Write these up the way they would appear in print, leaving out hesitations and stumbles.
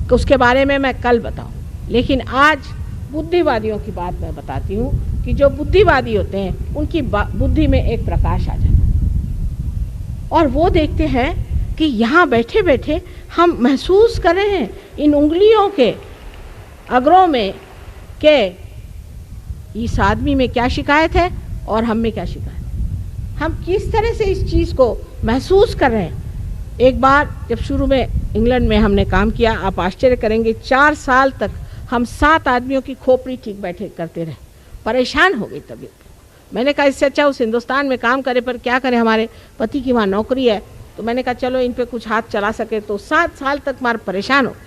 कि उसके बारे में मैं कल बताऊं, लेकिन आज बुद्धिवादियों की बात मैं बताती हूँ कि जो बुद्धिवादी होते हैं उनकी बुद्धि में एक प्रकाश आ जाता है और वो देखते हैं कि यहाँ बैठे बैठे हम महसूस कर रहे हैं इन उंगलियों के अग्रों में कि इस आदमी में क्या शिकायत है और हम में क्या शिकायत है, हम किस तरह से इस चीज़ को महसूस कर रहे हैं। एक बार जब शुरू में इंग्लैंड में हमने काम किया, आप आश्चर्य करेंगे, 4 साल तक हम 7 आदमियों की खोपड़ी ठीक बैठे करते रहे, परेशान हो गई तबीयत। मैंने कहा इससे अच्छा उस हिंदुस्तान में काम करे, पर क्या करें, हमारे पति की वहाँ नौकरी है, तो मैंने कहा चलो इन पे कुछ हाथ चला सके। तो 7 साल तक हमारे परेशान हो गए।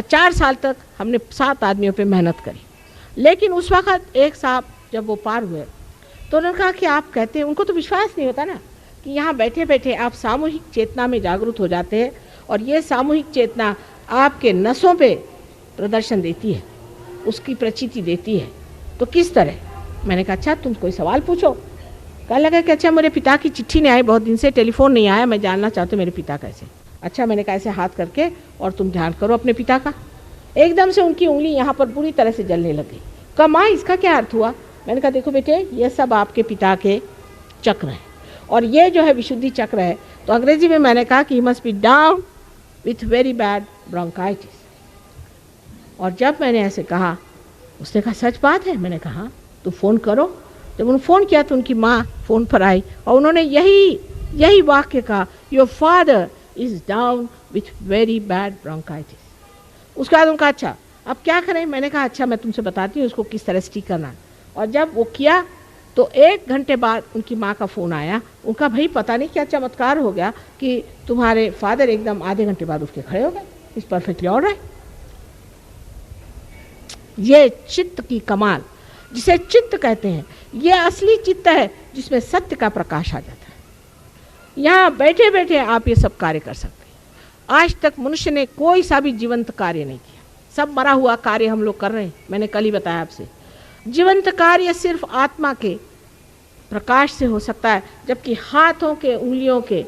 4 साल तक हमने 7 आदमियों पे मेहनत करी। लेकिन उस वक़्त एक साहब जब वो पार हुए तो उन्होंने कहा कि आप कहते हैं, उनको तो विश्वास नहीं होता ना कि यहाँ बैठे बैठे आप सामूहिक चेतना में जागरूक हो जाते हैं और ये सामूहिक चेतना आपके नसों पे प्रदर्शन देती है, उसकी प्रचिति देती है। तो किस तरह? मैंने कहा अच्छा तुम कोई सवाल पूछो। कहने लगा कि अच्छा मेरे पिता की चिट्ठी नहीं आई, बहुत दिन से टेलीफोन नहीं आया, मैं जानना चाहती हूँ मेरे पिता कैसे। अच्छा, मैंने कहा ऐसे हाथ करके और तुम ध्यान करो अपने पिता का। एकदम से उनकी उंगली यहाँ पर बुरी तरह से जलने लगी। कहा माँ इसका क्या अर्थ हुआ? मैंने कहा देखो बेटे, ये सब आपके पिता के चक्र हैं और ये जो है विशुद्धि चक्र है। तो अंग्रेजी में मैंने कहा कि he must be down with very bad bronchitis. और जब मैंने ऐसे कहा, उसने कहा सच बात है? मैंने कहा तो फ़ोन करो। जब उन्होंने फ़ोन किया तो उनकी माँ फ़ोन पर आई और उन्होंने यही वाक्य कहा, your father is down with very bad bronchitis. उसके बाद उनका अच्छा अब क्या करें? मैंने कहा अच्छा मैं तुमसे बताती हूँ उसको किस तरह से ठीक करना। और जब वो किया तो 1 घंटे बाद उनकी माँ का फ़ोन आया। उनका भाई पता नहीं क्या चमत्कार हो गया कि तुम्हारे फादर एकदम आधे घंटे बाद उठ के खड़े हो गए, इस परफेक्टली ऑल राइट। ये चित्त की कमाल, जिसे चित्त कहते हैं, ये असली चित्त है जिसमें सत्य का प्रकाश आ जाता है। यहाँ बैठे बैठे आप ये सब कार्य कर सकते हैं। आज तक मनुष्य ने कोई सा भी जीवंत कार्य नहीं किया, सब मरा हुआ कार्य हम लोग कर रहे हैं। मैंने कल ही बताया आपसे, जीवंत कार्य सिर्फ आत्मा के प्रकाश से हो सकता है, जबकि हाथों के उंगलियों के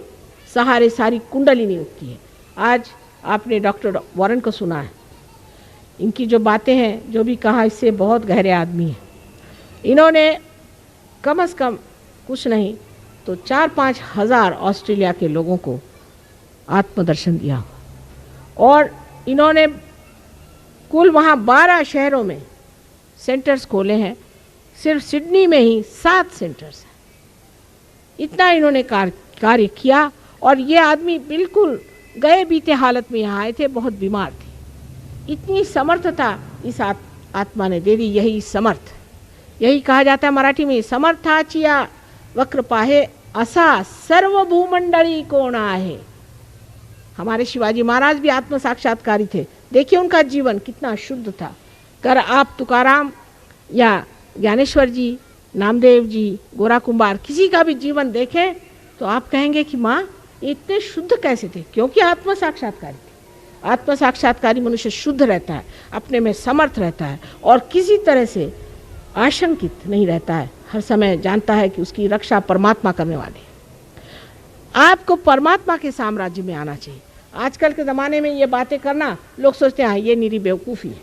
सहारे सारी कुंडलिनी उठती है। आज आपने डॉक्टर वॉरेन को सुना है, इनकी जो बातें हैं, जो भी कहा, इससे बहुत गहरे आदमी हैं। इन्होंने कम से कम कुछ नहीं तो 4-5 हज़ार ऑस्ट्रेलिया के लोगों को आत्मदर्शन दिया और इन्होंने कुल वहाँ 12 शहरों में सेंटर्स खोले हैं। सिर्फ सिडनी में ही 7 सेंटर्स हैं। इतना इन्होंने कार्य किया और ये आदमी बिल्कुल गए बीते हालत में यहाँ आए थे, बहुत बीमार थे। इतनी समर्थता इस आत्मा ने दे दी। यही समर्थ, यही कहा जाता है मराठी में, समर्थाचिया वक्र पाहे असा सर्व भूमंडली कोण आहे। हमारे शिवाजी महाराज भी आत्म साक्षात्कारी थे। देखिए उनका जीवन कितना शुद्ध था। कर आप तुकाराम या ज्ञानेश्वर जी, नामदेव जी, गोरा कुंभार, किसी का भी जीवन देखें तो आप कहेंगे कि माँ इतने शुद्ध कैसे थे? क्योंकि आत्म साक्षात्कारी थे। आत्म साक्षात्कारी मनुष्य शुद्ध रहता है, अपने में समर्थ रहता है और किसी तरह से आशंकित नहीं रहता है। हर समय जानता है कि उसकी रक्षा परमात्मा करने वाले हैं। आपको परमात्मा के साम्राज्य में आना चाहिए। आजकल के ज़माने में ये बातें करना, लोग सोचते हैं ये निरी बेवकूफ़ी है,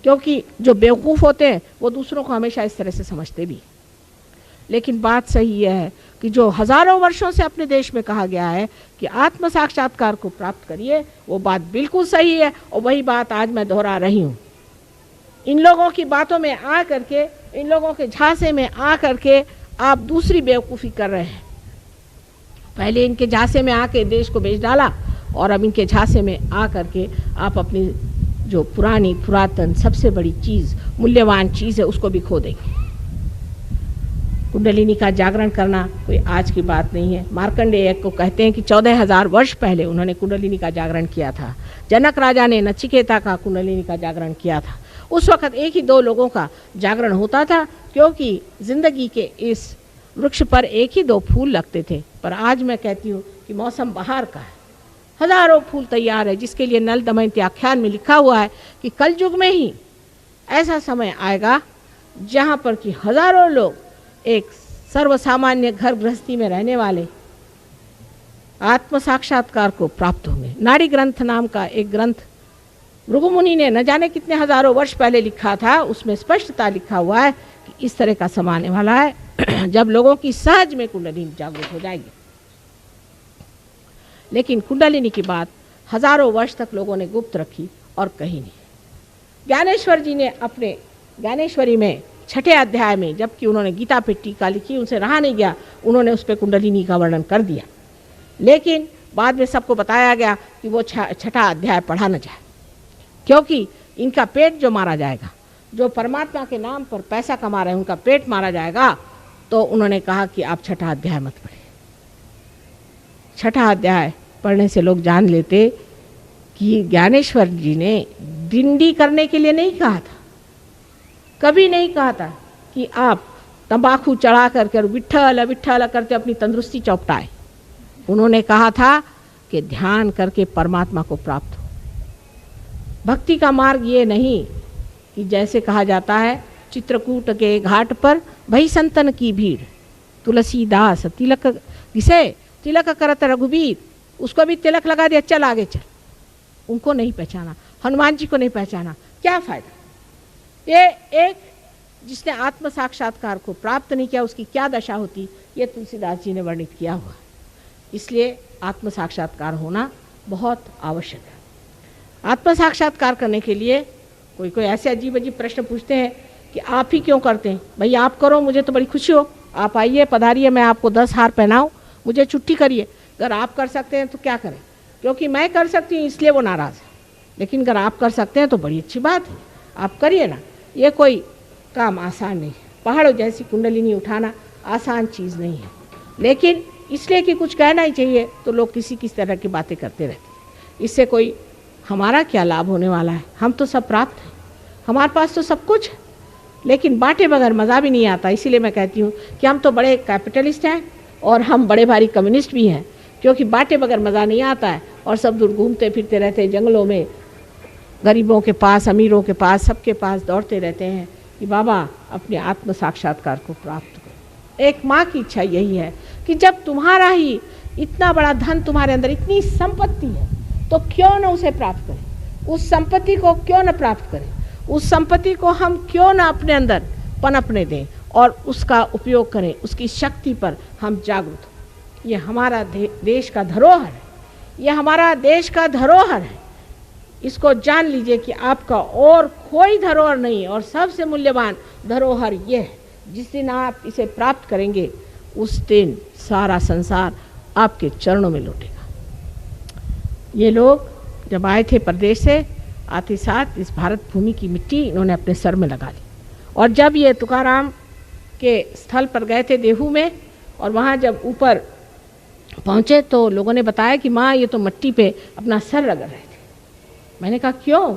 क्योंकि जो बेवकूफ़ होते हैं वो दूसरों को हमेशा इस तरह से समझते भी। लेकिन बात सही यह है कि जो हज़ारों वर्षों से अपने देश में कहा गया है कि आत्म साक्षात्कार को प्राप्त करिए, वो बात बिल्कुल सही है और वही बात आज मैं दोहरा रही हूँ। इन लोगों की बातों में आ करके, इन लोगों के झांसे में आ करके आप दूसरी बेवकूफ़ी कर रहे हैं। पहले इनके झांसे में आके देश को बेच डाला और अब इनके झांसे में आ करके आप अपनी जो पुरातन सबसे बड़ी चीज़, मूल्यवान चीज़ है, उसको भी खो देंगे। कुंडलिनी का जागरण करना कोई आज की बात नहीं है। मार्कंडेय को कहते हैं कि 14,000 वर्ष पहले उन्होंने कुंडलिनी का जागरण किया था। जनक राजा ने नचिकेता का कुंडलिनी का जागरण किया था। उस वक़्त 1 ही 2 लोगों का जागरण होता था, क्योंकि ज़िंदगी के इस वृक्ष पर 1 ही 2 फूल लगते थे। पर आज मैं कहती हूँ कि मौसम बहार का है, हज़ारों फूल तैयार है, जिसके लिए नल दमयंती आख्यान में लिखा हुआ है कि कल युग में ही ऐसा समय आएगा जहाँ पर कि हज़ारों लोग एक सर्वसामान्य घर गृहस्थी में रहने वाले आत्म साक्षात्कार को प्राप्त होंगे। नाड़ी ग्रंथ नाम का एक ग्रंथ भृगु मुनि ने न जाने कितने हजारों वर्ष पहले लिखा था, उसमें स्पष्टता लिखा हुआ है कि इस तरह का समय आने वाला है जब लोगों की सहज में कुंडलिनी जागृत हो जाएगी। लेकिन कुंडलिनी की बात हजारों वर्ष तक लोगों ने गुप्त रखी और कही नहीं। ज्ञानेश्वर जी ने अपने ज्ञानेश्वरी में 6ठे अध्याय में, जबकि उन्होंने गीता पे टीका लिखी, उनसे रहा नहीं गया, उन्होंने उस पर कुंडलिनी का वर्णन कर दिया। लेकिन बाद में सबको बताया गया कि वो 6ठा अध्याय पढ़ा न जाए, क्योंकि इनका पेट जो मारा जाएगा, जो परमात्मा के नाम पर पैसा कमा रहे हैं उनका पेट मारा जाएगा। तो उन्होंने कहा कि आप 6ठा अध्याय मत पढ़िए। 6ठा अध्याय पढ़ने से लोग जान लेते कि ज्ञानेश्वर जी ने दिंडी करने के लिए नहीं कहा था, कभी नहीं कहा था कि आप तंबाकू चढ़ा कर विट्ठल विट्ठल करके अपनी तंदुरुस्ती चौपटाए। उन्होंने कहा था कि ध्यान करके परमात्मा को प्राप्त हो। भक्ति का मार्ग ये नहीं कि जैसे कहा जाता है चित्रकूट के घाट पर भई संतन की भीड़, तुलसीदास तिलक जिसे तिलक करत रघुबीर, उसको भी तिलक लगा दिया, चल आगे चल। उनको नहीं पहचाना, हनुमान जी को नहीं पहचाना, क्या फायदा। ये एक जिसने आत्म साक्षात्कार को प्राप्त नहीं किया उसकी क्या दशा होती, ये तुलसीदास जी ने वर्णित किया हुआ। इसलिए आत्म साक्षात्कार होना बहुत आवश्यक है। आत्म साक्षात्कार करने के लिए कोई कोई ऐसे अजीब अजीब प्रश्न पूछते हैं कि आप ही क्यों करते हैं, भाई आप करो, मुझे तो बड़ी खुशी हो, आप आइए पधारिए, मैं आपको 10 हार पहनाऊँ, मुझे छुट्टी करिए। अगर आप कर सकते हैं तो क्या करें, क्योंकि मैं कर सकती हूँ इसलिए वो नाराज़ है। लेकिन अगर आप कर सकते हैं तो बड़ी अच्छी बात है, आप करिए ना। ये कोई काम आसान नहीं है, पहाड़ों जैसी कुंडलिनी उठाना आसान चीज़ नहीं है। लेकिन इसलिए कि कुछ कहना ही चाहिए तो लोग किसी तरह की बातें करते रहते हैं। इससे कोई हमारा क्या लाभ होने वाला है, हम तो सब प्राप्त हैं, हमारे पास तो सब कुछ है, लेकिन बांटे बगैर मज़ा भी नहीं आता। इसीलिए मैं कहती हूँ कि हम तो बड़े कैपिटलिस्ट हैं और हम बड़े भारी कम्युनिस्ट भी हैं, क्योंकि बांटे बगैर मज़ा नहीं आता है और सब दूर घूमते फिरते रहते हैं जंगलों में, गरीबों के पास, अमीरों के पास, सबके पास दौड़ते रहते हैं कि बाबा अपने आत्म साक्षात्कार को प्राप्त करो। एक माँ की इच्छा यही है कि जब तुम्हारा ही इतना बड़ा धन, तुम्हारे अंदर इतनी संपत्ति है, तो क्यों न उसे प्राप्त करें, उस संपत्ति को क्यों न प्राप्त करें, उस संपत्ति को हम क्यों न अपने अंदर पनपने दें और उसका उपयोग करें, उसकी शक्ति पर हम जागरूक हों। ये हमारा देश का धरोहर है, ये हमारा देश का धरोहर है। इसको जान लीजिए कि आपका और कोई धरोहर नहीं, और सबसे मूल्यवान धरोहर ये है। जिस दिन आप इसे प्राप्त करेंगे उस दिन सारा संसार आपके चरणों में लौटेगा। ये लोग जब आए थे परदेश से, आते साथ इस भारत भूमि की मिट्टी इन्होंने अपने सर में लगा ली। और जब ये तुकाराम के स्थल पर गए थे देहू में, और वहाँ जब ऊपर पहुँचे तो लोगों ने बताया कि माँ ये तो मिट्टी पे अपना सर रगड़ रहे थे। मैंने कहा क्यों?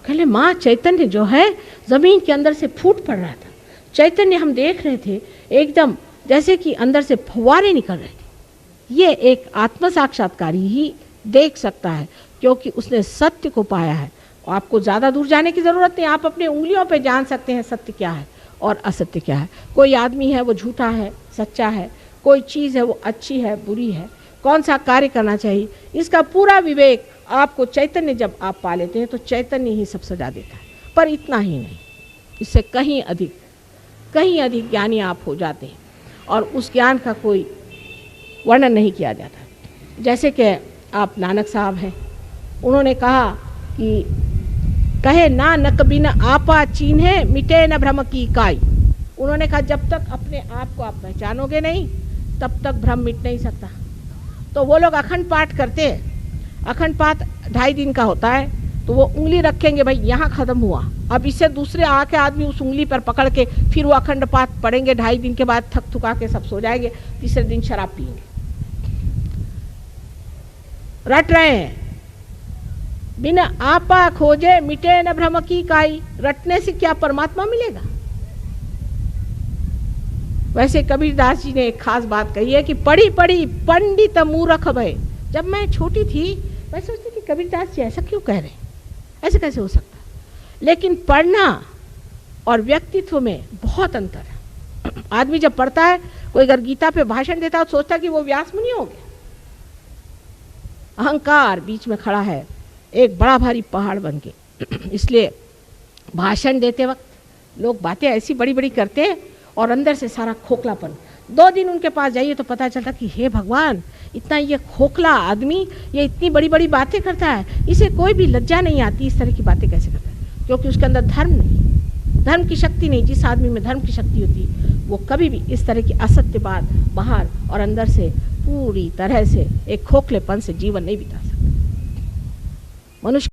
कहले माँ चैतन्य जो है ज़मीन के अंदर से फूट पड़ रहा था, चैतन्य हम देख रहे थे एकदम जैसे कि अंदर से फव्वारे निकल रहे थे। ये एक आत्म साक्षात्कारी ही देख सकता है, क्योंकि उसने सत्य को पाया है। आपको ज़्यादा दूर जाने की ज़रूरत नहीं, आप अपने उंगलियों पे जान सकते हैं सत्य क्या है और असत्य क्या है। कोई आदमी है वो झूठा है, सच्चा है, कोई चीज़ है वो अच्छी है, बुरी है, कौन सा कार्य करना चाहिए, इसका पूरा विवेक आपको चैतन्य जब आप पा लेते हैं तो चैतन्य ही सब सजा देता है। पर इतना ही नहीं, इससे कहीं अधिक ज्ञानी आप हो जाते हैं, और उस ज्ञान का कोई वर्णन नहीं किया जाता। जैसे कि आप नानक साहब हैं, उन्होंने कहा कि कहे नानक बिन आपा चीन्हे मिटे न भ्रम की काई। उन्होंने कहा जब तक अपने आप को आप पहचानोगे नहीं तब तक भ्रम मिट नहीं सकता। तो वो लोग अखंड पाठ करते हैं, अखंड पाठ 2.5 दिन का होता है, तो वो उंगली रखेंगे, भाई यहाँ ख़त्म हुआ, अब इससे दूसरे आके आदमी उस उंगली पर पकड़ के फिर वो अखंड पाठ पढ़ेंगे। 2.5 दिन के बाद थक थुका के सब सो जाएंगे, तीसरे दिन शराब पिएंगे। रट रहे हैं, बिना आपा खोजे मिटे न भ्रम की काई। रटने से क्या परमात्मा मिलेगा? वैसे कबीरदास जी ने एक खास बात कही है कि पढ़ी पढ़ी पंडित मूर्ख भय। जब मैं छोटी थी मैं सोचती थी कबीरदास जी ऐसा क्यों कह रहे हैं, ऐसे कैसे हो सकता। लेकिन पढ़ना और व्यक्तित्व में बहुत अंतर है। आदमी जब पढ़ता है, कोई अगर गीता पे भाषण देता है तो सोचता है कि वो व्यास मुनि हो गया। अहंकार बीच में खड़ा है, एक बड़ा भारी पहाड़ बन के। इसलिए भाषण देते वक्त लोग बातें ऐसी बड़ी बड़ी करते हैं और अंदर से सारा खोखलापन। 2 दिन उनके पास जाइए तो पता चलता कि हे भगवान, इतना ये खोखला आदमी ये इतनी बड़ी बड़ी बातें करता है, इसे कोई भी लज्जा नहीं आती, इस तरह की बातें कैसे करता है? क्योंकि उसके अंदर धर्म नहीं, धर्म की शक्ति नहीं। जिस आदमी में धर्म की शक्ति होती वो कभी भी इस तरह की असत्य बात बाहर और अंदर से पूरी तरह से एक खोखलेपन से जीवन नहीं बिता सकता। मनुष्य